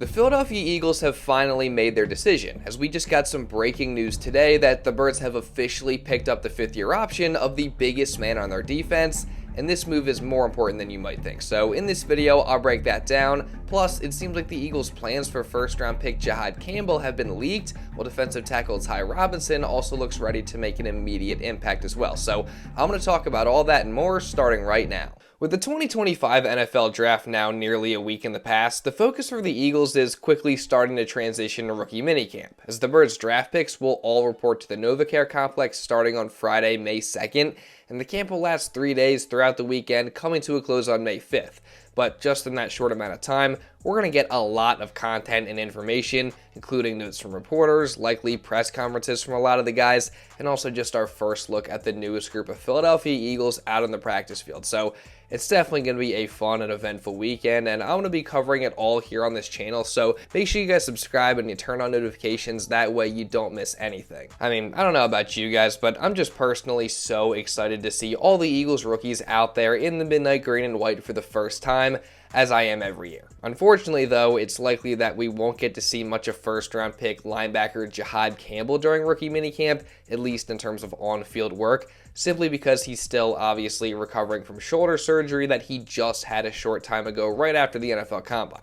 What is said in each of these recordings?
The Philadelphia Eagles have finally made their decision, as we just got some breaking news today that the Birds have officially picked up the fifth-year option of the biggest man on their defense, and this move is more important than you might think. So in this video, I'll break that down. Plus, it seems like the Eagles' plans for first-round pick Jihaad Campbell have been leaked, while defensive tackle Ty Robinson also looks ready to make an immediate impact as well. So I'm going to talk about all that and more starting right now. With the 2025 NFL Draft now nearly a week in the past, the focus for the Eagles is quickly starting to transition to rookie minicamp, as the Birds' draft picks will all report to the NovaCare complex starting on Friday, May 2nd, and the camp will last 3 days throughout the weekend, coming to a close on May 5th. But just in that short amount of time, we're going to get a lot of content and information, including notes from reporters, likely press conferences from a lot of the guys, and also just our first look at the newest group of Philadelphia Eagles out on the practice field. So it's definitely going to be a fun and eventful weekend, and I'm going to be covering it all here on this channel, so make sure you guys subscribe and you turn on notifications, that way you don't miss anything. I mean, I don't know about you guys, but I'm just personally so excited to see all the Eagles rookies out there in the midnight green and white for the first time, as I am every year. Unfortunately, though, it's likely that we won't get to see much of first-round pick linebacker Jihaad Campbell during rookie minicamp, at least in terms of on-field work, simply because he's still obviously recovering from shoulder surgery that he just had a short time ago right after the NFL Combine.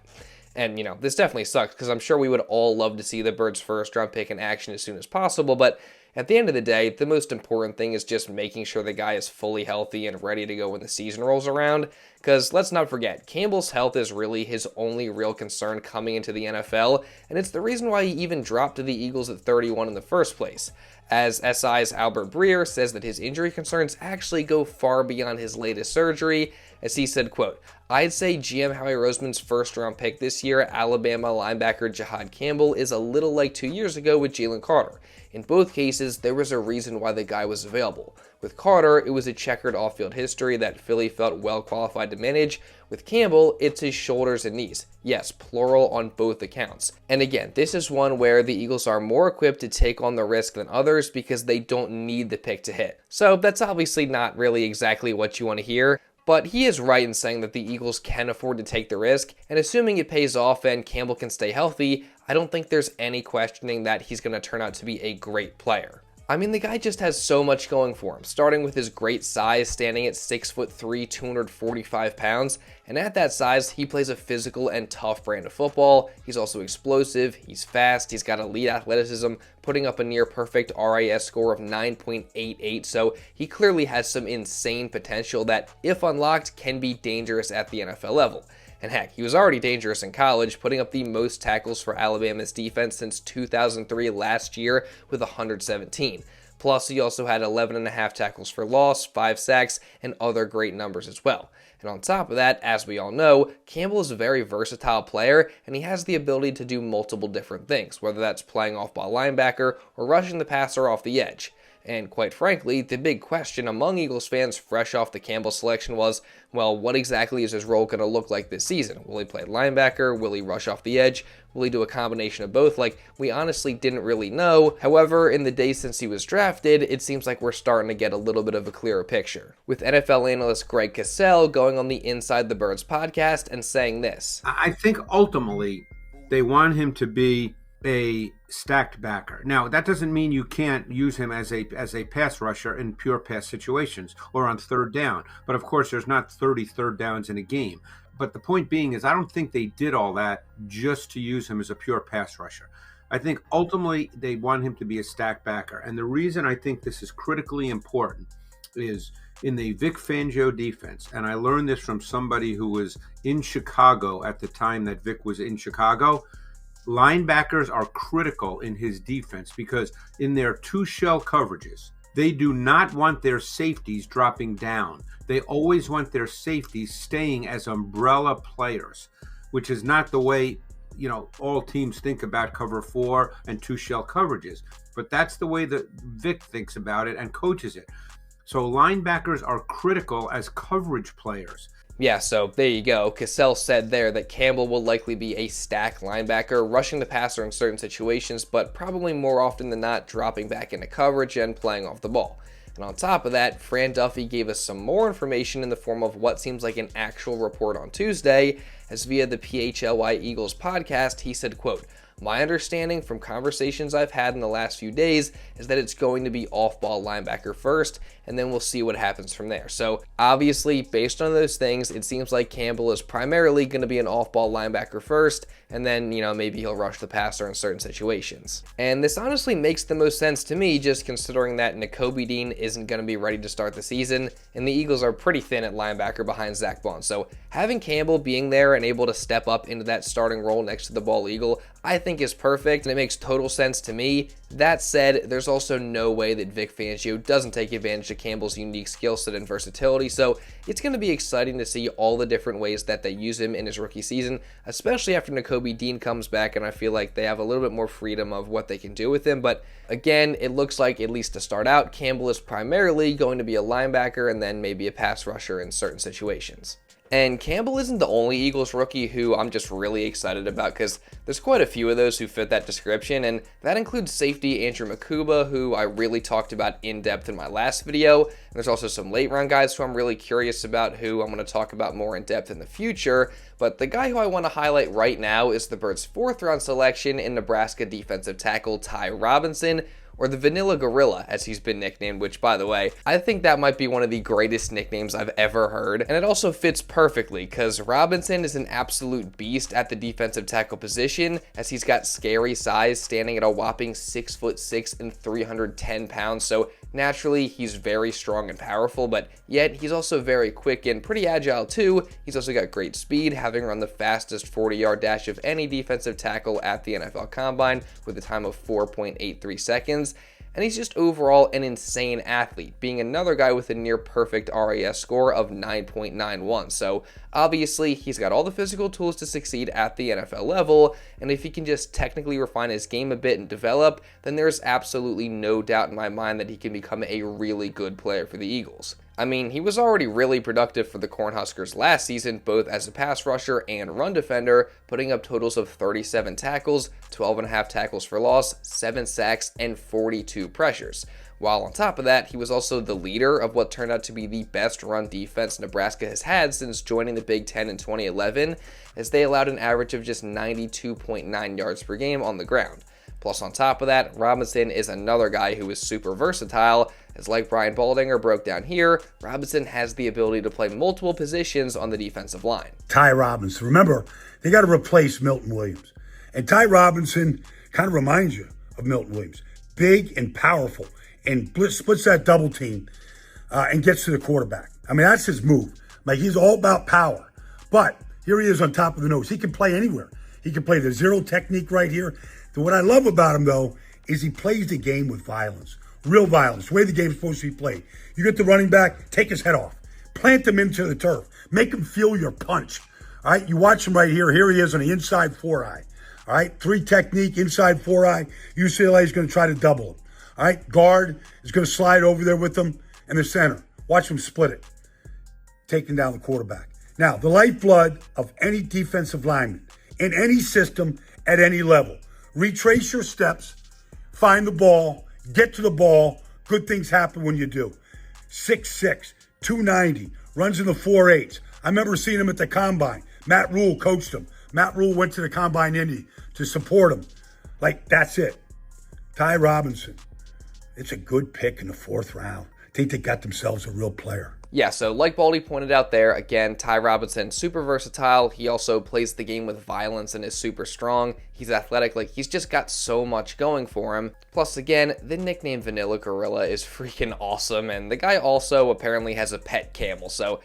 And, this definitely sucks because I'm sure we would all love to see the Birds' first-round pick in action as soon as possible, but at the end of the day, the most important thing is just making sure the guy is fully healthy and ready to go when the season rolls around. Because let's not forget, Campbell's health is really his only real concern coming into the NFL, and it's the reason why he even dropped to the Eagles at 31 in the first place. As SI's Albert Breer says that his injury concerns actually go far beyond his latest surgery, as he said, quote, "I'd say GM Howie Roseman's first-round pick this year, Alabama linebacker Jihaad Campbell, is a little like 2 years ago with Jalen Carter. In both cases, there was a reason why the guy was available. With Carter, it was a checkered off-field history that Philly felt well qualified to manage. With Campbell, it's his shoulders and knees. Yes, plural on both accounts. And again, this is one where the Eagles are more equipped to take on the risk than others because they don't need the pick to hit. So that's obviously not really exactly what you want to hear. But he is right in saying that the Eagles can afford to take the risk, and assuming it pays off and Campbell can stay healthy, I don't think there's any questioning that he's going to turn out to be a great player. I mean, the guy just has so much going for him, starting with his great size, standing at 6'3", 245 pounds, and at that size, he plays a physical and tough brand of football. He's also explosive, he's fast, he's got elite athleticism, putting up a near-perfect RAS score of 9.88, so he clearly has some insane potential that, if unlocked, can be dangerous at the NFL level. And heck, he was already dangerous in college, putting up the most tackles for Alabama's defense since 2003 last year with 117. Plus, he also had 11.5 tackles for loss, 5 sacks, and other great numbers as well. And on top of that, as we all know, Campbell is a very versatile player, and he has the ability to do multiple different things, whether that's playing off-ball linebacker or rushing the passer off the edge. And quite frankly, the big question among Eagles fans fresh off the Campbell selection was, well, what exactly is his role going to look like this season? Will he play linebacker? Will he rush off the edge? Will he do a combination of both? We honestly didn't really know. However, in the days since he was drafted, it seems like we're starting to get a little bit of a clearer picture, with NFL analyst Greg Cassell going on the Inside the Birds podcast and saying this. I think ultimately they want him to be a stacked backer. Now, that doesn't mean you can't use him as a pass rusher in pure pass situations or on third down. But of course, there's not 30 third downs in a game. But the point being is I don't think they did all that just to use him as a pure pass rusher. I think ultimately they want him to be a stacked backer. And the reason I think this is critically important is in the Vic Fangio defense, and I learned this from somebody who was in Chicago at the time that Vic was in Chicago, linebackers are critical in his defense because in their two shell coverages, they do not want their safeties dropping down. They always want their safeties staying as umbrella players, which is not the way, all teams think about cover 4 and two shell coverages. But that's the way that Vic thinks about it and coaches it. So linebackers are critical as coverage players. Yeah, so there you go. Cassell said there that Campbell will likely be a stack linebacker, rushing the passer in certain situations, but probably more often than not dropping back into coverage and playing off the ball. And on top of that, Fran Duffy gave us some more information in the form of what seems like an actual report on Tuesday, as via the PHLY Eagles podcast, he said, quote, "My understanding from conversations I've had in the last few days is that it's going to be off-ball linebacker first, and then we'll see what happens from there." So obviously, based on those things, it seems like Campbell is primarily going to be an off-ball linebacker first, and then, maybe he'll rush the passer in certain situations. And this honestly makes the most sense to me, just considering that Nakobe Dean isn't going to be ready to start the season, and the Eagles are pretty thin at linebacker behind Zach Bond. So having Campbell being there and able to step up into that starting role next to the ball eagle, I think is perfect, and it makes total sense to me. That said, there's also no way that Vic Fangio doesn't take advantage of Campbell's unique skill set and versatility, so it's going to be exciting to see all the different ways that they use him in his rookie season, especially after Nakobe Dean comes back, and I feel like they have a little bit more freedom of what they can do with him. But again, it looks like, at least to start out, Campbell is primarily going to be a linebacker and then maybe a pass rusher in certain situations. And Campbell isn't the only Eagles rookie who I'm just really excited about, because there's quite a few of those who fit that description, and that includes safety Andrew Makuba, who I really talked about in depth in my last video. And there's also some late round guys who I'm really curious about, who I'm going to talk about more in depth in the future. But the guy who I want to highlight right now is the Birds' 4th round selection in Nebraska defensive tackle Ty Robinson, or the Vanilla Gorilla, as he's been nicknamed, which, by the way, I think that might be one of the greatest nicknames I've ever heard. And it also fits perfectly, because Robinson is an absolute beast at the defensive tackle position, as he's got scary size, standing at a whopping 6'6" and 310 pounds. So naturally, he's very strong and powerful, but yet he's also very quick and pretty agile too. He's also got great speed, having run the fastest 40-yard dash of any defensive tackle at the NFL Combine with a time of 4.83 seconds. And he's just overall an insane athlete, being another guy with a near perfect RAS score of 9.91. So obviously, he's got all the physical tools to succeed at the NFL level, and if he can just technically refine his game a bit and develop, then there's absolutely no doubt in my mind that he can become a really good player for the Eagles. I mean, he was already really productive for the Cornhuskers last season, both as a pass rusher and run defender, putting up totals of 37 tackles, 12.5 tackles for loss, 7 sacks, and 42 pressures. While on top of that, he was also the leader of what turned out to be the best run defense Nebraska has had since joining the Big Ten in 2011, as they allowed an average of just 92.9 yards per game on the ground. Plus, on top of that, Robinson is another guy who is super versatile, as like Brian Baldinger broke down here, Robinson has the ability to play multiple positions on the defensive line. Ty Robinson. Remember, they got to replace Milton Williams. And Ty Robinson kind of reminds you of Milton Williams. Big and powerful, and splits that double team and gets to the quarterback. I mean, that's his move. Like, he's all about power. But here he is on top of the nose. He can play anywhere. He can play the zero technique right here. So what I love about him, though, is he plays the game with violence. Real violence, the way the game's supposed to be played. You get the running back, take his head off. Plant him into the turf. Make him feel your punch. All right, you watch him right here. Here he is on the inside 4-eye. All right, 3 technique, inside 4-eye. UCLA is going to try to double him. All right, guard is going to slide over there with him in the center. Watch him split it. Taking down the quarterback. Now, the lifeblood of any defensive lineman in any system at any level. Retrace your steps, find the ball, get to the ball. Good things happen when you do. 6'6", 290, runs in the 4.8s. I remember seeing him at the Combine. Matt Rule coached him. Matt Rule went to the Combine Indy to support him. Like, that's it. Ty Robinson. It's a good pick in the 4th round. I think they got themselves a real player. Yeah, so like Baldy pointed out there, again, Ty Robinson, super versatile. He also plays the game with violence and is super strong. He's athletic. Like, he's just got so much going for him. Plus, again, the nickname Vanilla Gorilla is freaking awesome. And the guy also apparently has a pet camel. So,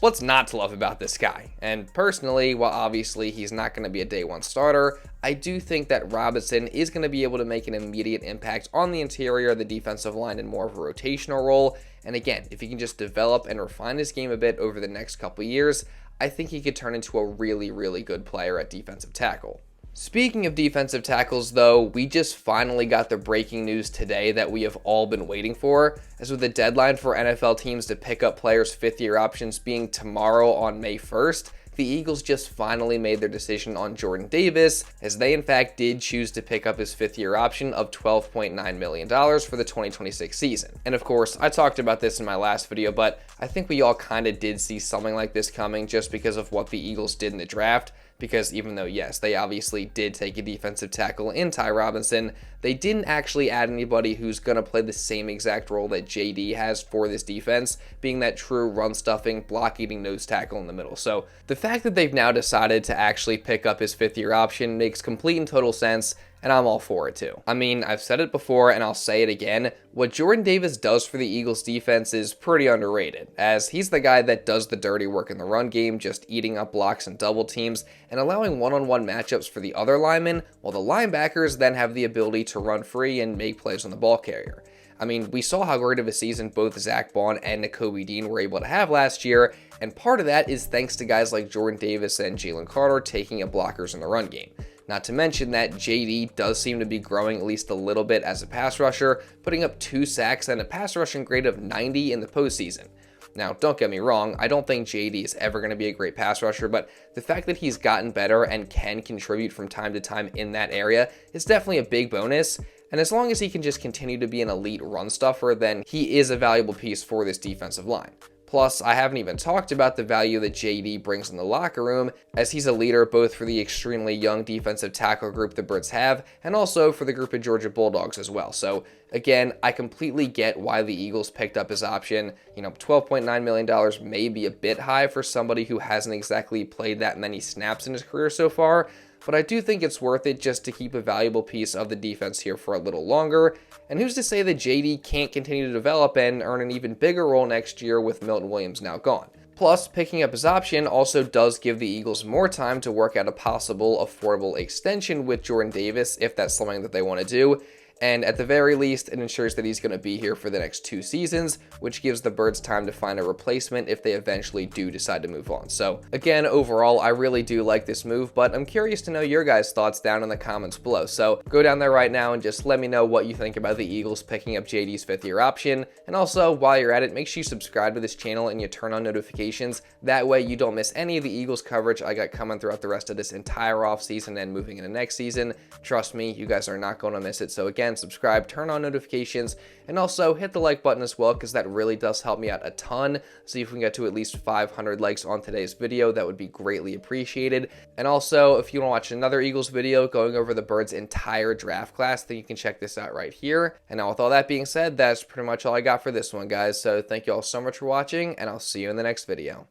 what's not to love about this guy? And personally, while obviously he's not going to be a day one starter, I do think that Robinson is going to be able to make an immediate impact on the interior of the defensive line in more of a rotational role. And again, if he can just develop and refine his game a bit over the next couple years, I think he could turn into a really, really good player at defensive tackle. Speaking of defensive tackles, though, we just finally got the breaking news today that we have all been waiting for, as with the deadline for NFL teams to pick up players' 5th-year options being tomorrow on May 1st, the Eagles just finally made their decision on Jordan Davis, as they in fact did choose to pick up his fifth-year option of $12.9 million for the 2026 season. And of course, I talked about this in my last video, but I think we all kind of did see something like this coming just because of what the Eagles did in the draft. Because even though, yes, they obviously did take a defensive tackle in Ty Robinson, they didn't actually add anybody who's going to play the same exact role that JD has for this defense, being that true run-stuffing, block-eating nose tackle in the middle. So the fact that they've now decided to actually pick up his fifth-year option makes complete and total sense, and I'm all for it too. I mean, I've said it before and I'll say it again, what Jordan Davis does for the Eagles defense is pretty underrated, as he's the guy that does the dirty work in the run game, just eating up blocks and double teams, and allowing one-on-one matchups for the other linemen, while the linebackers then have the ability to run free and make plays on the ball carrier. I mean, we saw how great of a season both Zach Bond and Nakobe Dean were able to have last year, and part of that is thanks to guys like Jordan Davis and Jalen Carter taking up blockers in the run game. Not to mention that JD does seem to be growing at least a little bit as a pass rusher, putting up 2 sacks and a pass rushing grade of 90 in the postseason. Now, don't get me wrong, I don't think JD is ever going to be a great pass rusher, but the fact that he's gotten better and can contribute from time to time in that area is definitely a big bonus. And as long as he can just continue to be an elite run stuffer, then he is a valuable piece for this defensive line. Plus, I haven't even talked about the value that JD brings in the locker room, as he's a leader both for the extremely young defensive tackle group the Birds have, and also for the group of Georgia Bulldogs as well. So again, I completely get why the Eagles picked up his option. You know, $12.9 million may be a bit high for somebody who hasn't exactly played that many snaps in his career so far, but I do think it's worth it just to keep a valuable piece of the defense here for a little longer. And who's to say that JD can't continue to develop and earn an even bigger role next year with Milton Williams now gone. Plus, picking up his option also does give the Eagles more time to work out a possible affordable extension with Jordan Davis if that's something that they want to do. And at the very least, it ensures that he's going to be here for the next 2 seasons, which gives the Birds time to find a replacement if they eventually do decide to move on. So again, overall, I really do like this move, but I'm curious to know your guys' thoughts down in the comments below. So go down there right now and just let me know what you think about the Eagles picking up JD's 5th-year option. And also, while you're at it, make sure you subscribe to this channel and you turn on notifications. That way you don't miss any of the Eagles coverage I got coming throughout the rest of this entire offseason and moving into next season. Trust me, you guys are not going to miss it. So again, subscribe, turn on notifications, and also hit the like button as well, because that really does help me out a ton. See if we can get to at least 500 likes on today's video. That would be greatly appreciated. And also, if you want to watch another Eagles video going over the Birds' entire draft class, then you can check this out right here. And now with all that being said, that's pretty much all I got for this one, guys. So thank you all so much for watching, and I'll see you in the next video.